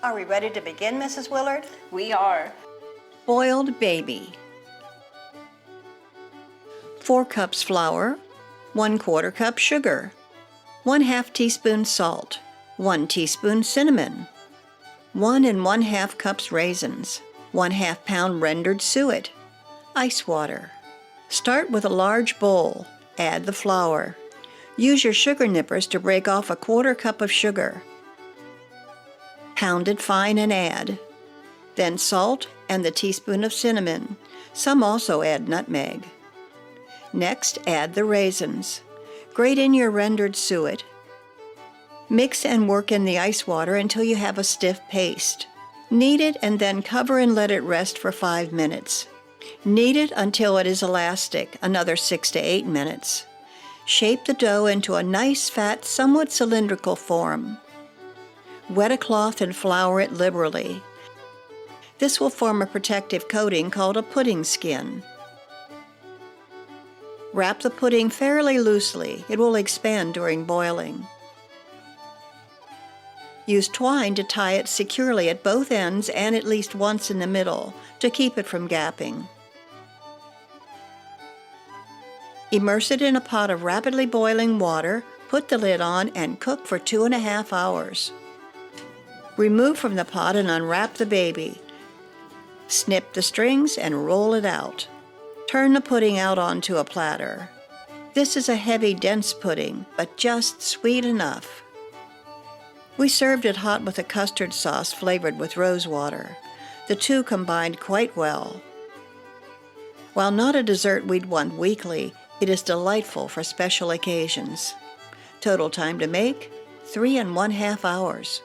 Are we ready to begin, Mrs. Willard? We are. Boiled baby. 4 cups flour, 1/4 cup sugar, 1/2 teaspoon salt, 1 teaspoon cinnamon, 1 1/2 cups raisins, 1/2 pound rendered suet, ice water. Start with a large bowl. Add the flour. Use your sugar nippers to break off 1/4 cup of sugar. Pound it fine and add. Then salt and the teaspoon of cinnamon. Some also add nutmeg. Next, add the raisins. Grate in your rendered suet. Mix and work in the ice water until you have a stiff paste. Knead it and then cover and let it rest for 5 minutes. Knead it until it is elastic, another 6 to 8 minutes. Shape the dough into a nice, fat, somewhat cylindrical form. Wet a cloth and flour it liberally. This will form a protective coating called a pudding skin. Wrap the pudding fairly loosely. It will expand during boiling. Use twine to tie it securely at both ends and at least once in the middle to keep it from gapping. Immerse it in a pot of rapidly boiling water, put the lid on, and cook for 2.5 hours. Remove from the pot and unwrap the baby. Snip the strings and roll it out. Turn the pudding out onto a platter. This is a heavy, dense pudding, but just sweet enough. We served it hot with a custard sauce flavored with rose water. The two combined quite well. While not a dessert we'd want weekly, it is delightful for special occasions. Total time to make, 3 1/2 hours.